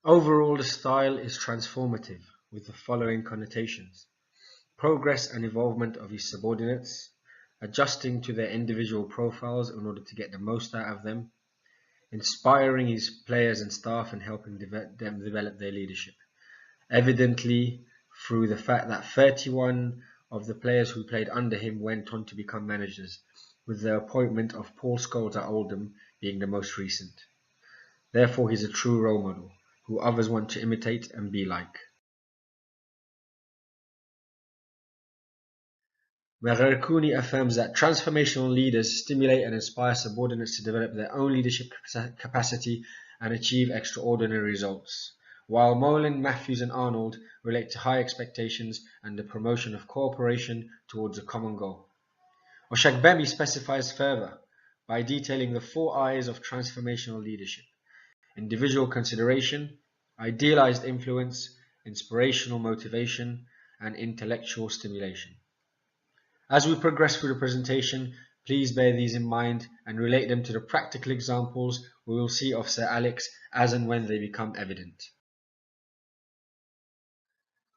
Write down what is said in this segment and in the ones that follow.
Overall, the style is transformative, with the following connotations: progress and evolvement of his subordinates, adjusting to their individual profiles in order to get the most out of them, inspiring his players and staff and helping them develop their leadership. Evidently, through the fact that 31 of the players who played under him went on to become managers, with the appointment of Paul Scholes at Oldham being the most recent. Therefore, he's a true role model, who others want to imitate and be like. Mererkuni affirms that transformational leaders stimulate and inspire subordinates to develop their own leadership capacity and achieve extraordinary results, while Molan, Matthews and Arnold relate to high expectations and the promotion of cooperation towards a common goal. Oshagbemi specifies further by detailing the 4 I's of transformational leadership: individual consideration, idealized influence, inspirational motivation, and intellectual stimulation. As we progress through the presentation, please bear these in mind and relate them to the practical examples we will see of Sir Alex as and when they become evident.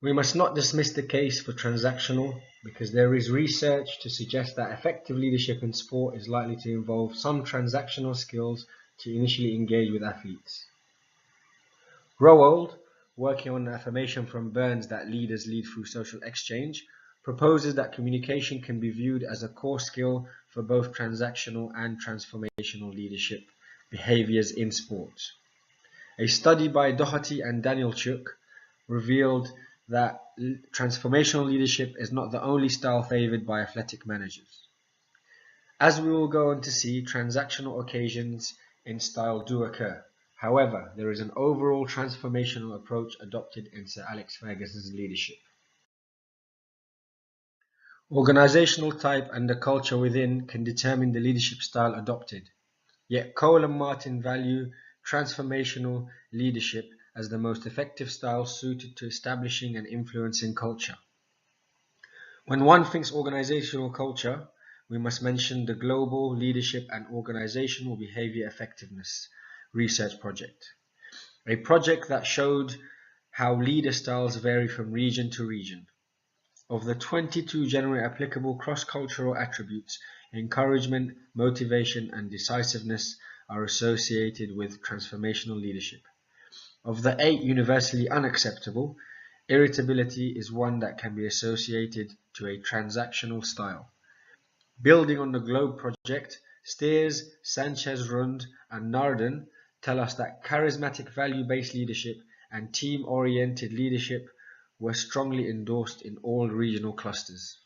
We must not dismiss the case for transactional, because there is research to suggest that effective leadership in sport is likely to involve some transactional skills to initially engage with athletes. Rowold, working on an affirmation from Burns that leaders lead through social exchange, proposes that communication can be viewed as a core skill for both transactional and transformational leadership behaviors in sports. A study by Doherty and Danielchuk revealed that transformational leadership is not the only style favored by athletic managers. As we will go on to see, transactional occasions in style do occur. However, there is an overall transformational approach adopted in Sir Alex Ferguson's leadership. Organizational type and the culture within can determine the leadership style adopted, yet Cole and Martin value transformational leadership as the most effective style suited to establishing and influencing culture. When one thinks organizational culture, we must mention the Global Leadership and Organizational Behavior Effectiveness research project, a project that showed how leader styles vary from region to region. Of the 22 generally applicable cross-cultural attributes, encouragement, motivation, and decisiveness are associated with transformational leadership. Of the 8 universally unacceptable, irritability is one that can be associated to a transactional style. Building on the Globe project, Steers, Sanchez-Rund, and Narden tell us that charismatic value-based leadership and team-oriented leadership were strongly endorsed in all regional clusters.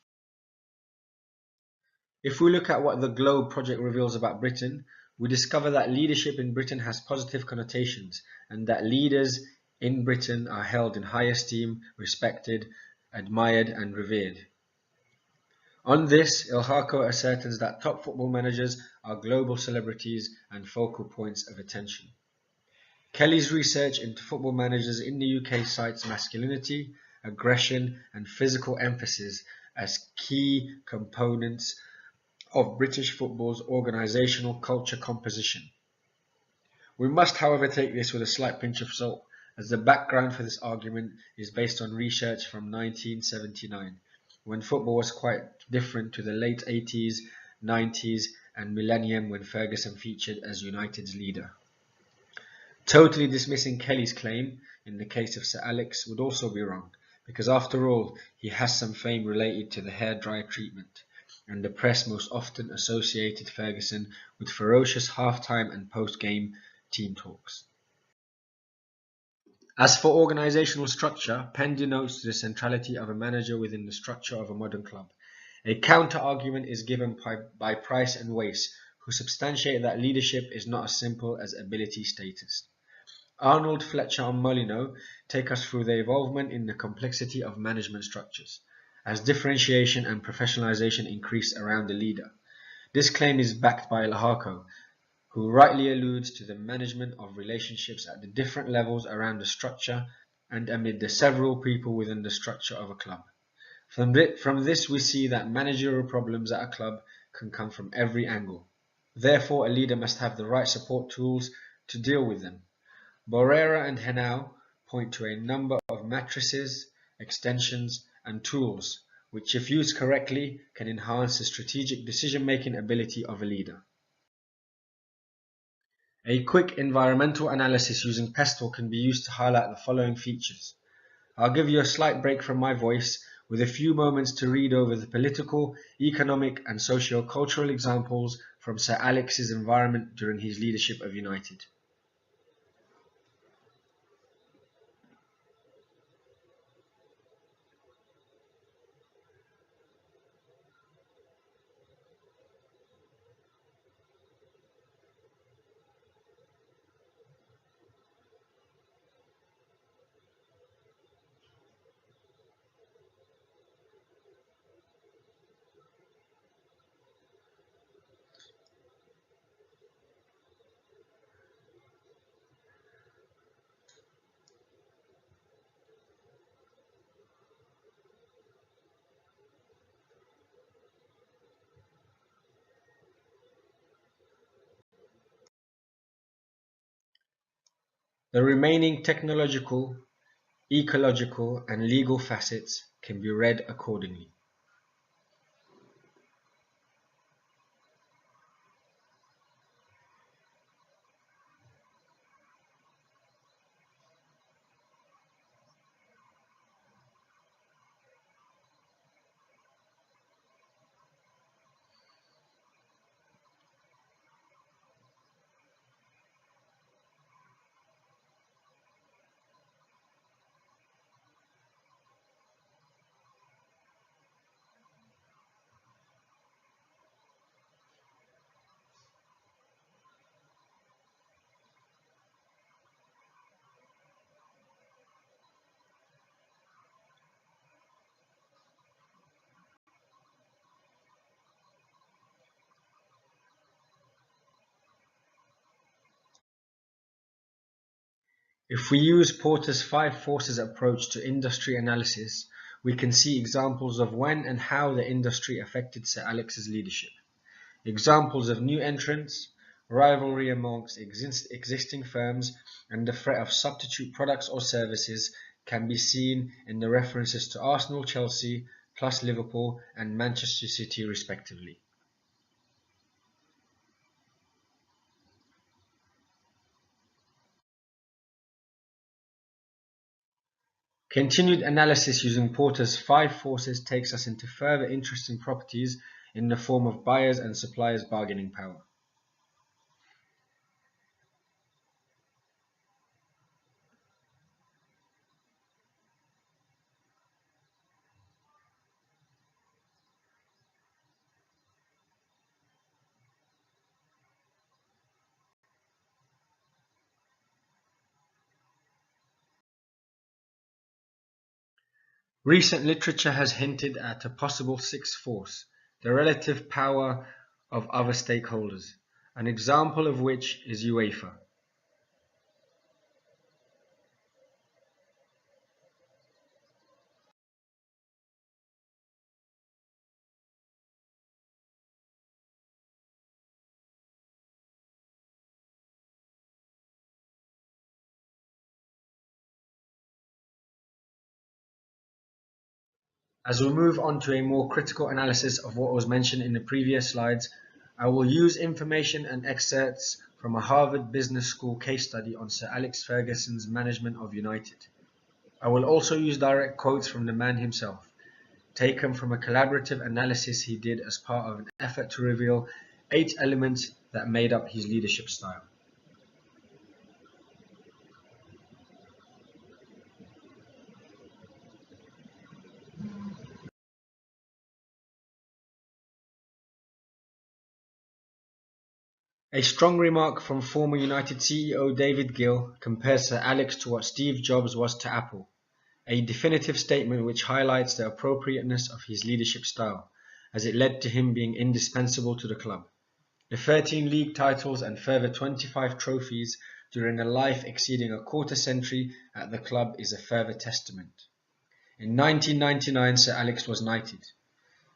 If we look at what the Globe project reveals about Britain, we discover that leadership in Britain has positive connotations and that leaders in Britain are held in high esteem, respected, admired and revered. On this, Ilhako ascertains that top football managers are global celebrities and focal points of attention. Kelly's research into football managers in the UK cites masculinity, aggression and physical emphasis as key components of British football's organisational culture composition. We must, however, take this with a slight pinch of salt, as the background for this argument is based on research from 1979, when football was quite different to the late 80s, 90s and millennium when Ferguson featured as United's leader. Totally dismissing Kelly's claim in the case of Sir Alex would also be wrong, because after all, he has some fame related to the hairdryer treatment, and the press most often associated Ferguson with ferocious half-time and post-game team talks. As for organisational structure, Penn denotes the centrality of a manager within the structure of a modern club. A counter-argument is given by Price and Wace, who substantiate that leadership is not as simple as ability status. Arnold, Fletcher and Molyneux take us through the involvement in the complexity of management structures, as differentiation and professionalization increase around the leader. This claim is backed by Ilhako, who rightly alludes to the management of relationships at the different levels around the structure and amid the several people within the structure of a club. From this we see that managerial problems at a club can come from every angle. Therefore, a leader must have the right support tools to deal with them. Borrera and Henao point to a number of matrices, extensions, and tools, which if used correctly can enhance the strategic decision-making ability of a leader. A quick environmental analysis using Pestle can be used to highlight the following features. I'll give you a slight break from my voice with a few moments to read over the political, economic and socio-cultural examples from Sir Alex's environment during his leadership of United. The remaining technological, ecological and legal facets can be read accordingly. If we use Porter's 5 forces approach to industry analysis, we can see examples of when and how the industry affected Sir Alex's leadership. Examples of new entrants, rivalry amongst existing firms, and the threat of substitute products or services can be seen in the references to Arsenal, Chelsea, plus Liverpool and Manchester City respectively. Continued analysis using Porter's 5 forces takes us into further interesting properties in the form of buyers and suppliers' bargaining power. Recent literature has hinted at a possible 6th force, the relative power of other stakeholders, an example of which is UEFA. As we move on to a more critical analysis of what was mentioned in the previous slides, I will use information and excerpts from a Harvard Business School case study on Sir Alex Ferguson's management of United. I will also use direct quotes from the man himself, taken from a collaborative analysis he did as part of an effort to reveal 8 elements that made up his leadership style. A strong remark from former United CEO David Gill compares Sir Alex to what Steve Jobs was to Apple, a definitive statement which highlights the appropriateness of his leadership style, as it led to him being indispensable to the club. The 13 league titles and further 25 trophies during a life exceeding a quarter century at the club is a further testament. In 1999, Sir Alex was knighted.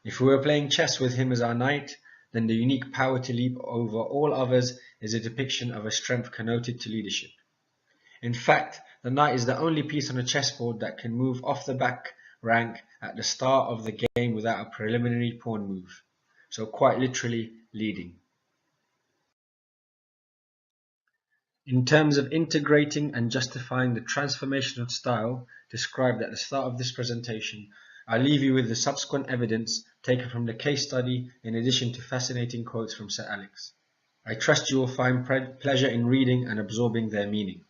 If we were playing chess with him as our knight, then the unique power to leap over all others is a depiction of a strength connoted to leadership. In fact, the knight is the only piece on a chessboard that can move off the back rank at the start of the game without a preliminary pawn move, so quite literally leading. In terms of integrating and justifying the transformation of style described at the start of this presentation, I leave you with the subsequent evidence taken from the case study in addition to fascinating quotes from Sir Alex. I trust you will find pleasure in reading and absorbing their meaning.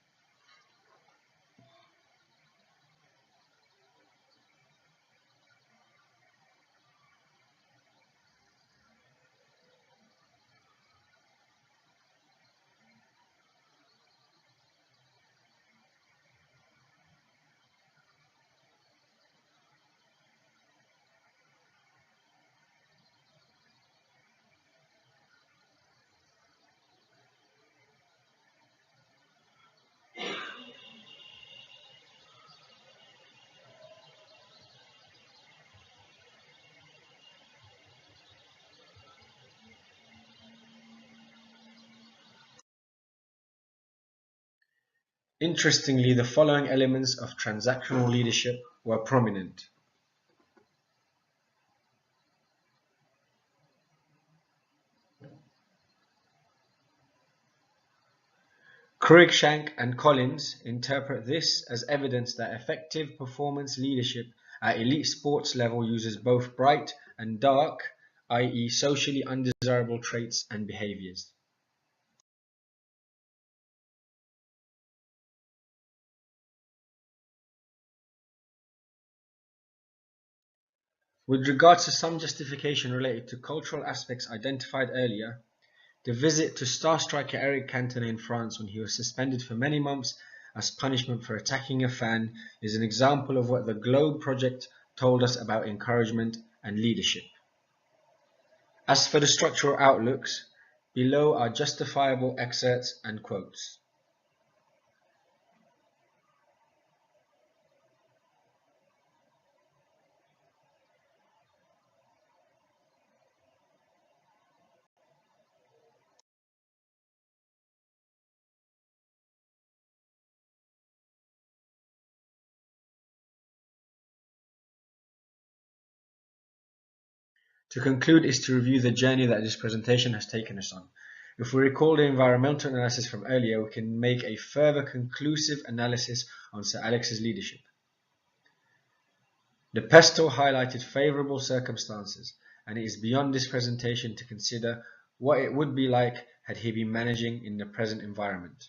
Interestingly, the following elements of transactional leadership were prominent. Cruikshank and Collins interpret this as evidence that effective performance leadership at elite sports level uses both bright and dark, i.e. socially undesirable traits and behaviors. With regards to some justification related to cultural aspects identified earlier, the visit to star striker Eric Cantona in France when he was suspended for many months as punishment for attacking a fan is an example of what the Globe project told us about encouragement and leadership. As for the structural outlooks, below are justifiable excerpts and quotes. To conclude is to review the journey that this presentation has taken us on. If we recall the environmental analysis from earlier, we can make a further conclusive analysis on Sir Alex's leadership. The pestle highlighted favourable circumstances, and it is beyond this presentation to consider what it would be like had he been managing in the present environment.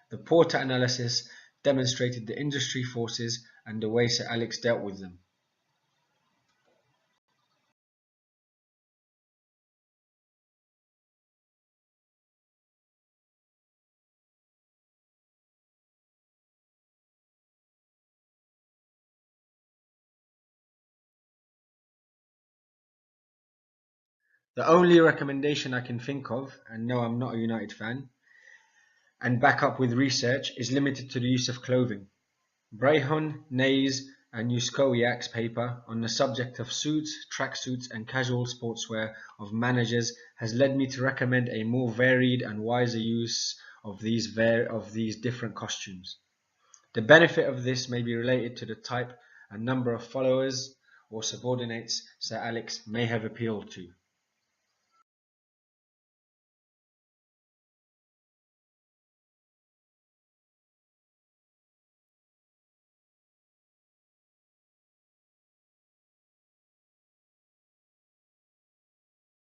The Porter analysis demonstrated the industry forces and the way Sir Alex dealt with them. The only recommendation I can think of, and no, I'm not a United fan, and back up with research, is limited to the use of clothing. Brehon, Nays, and Yuskowiak's paper on the subject of suits, tracksuits, and casual sportswear of managers has led me to recommend a more varied and wiser use of these different costumes. The benefit of this may be related to the type and number of followers or subordinates Sir Alex may have appealed to.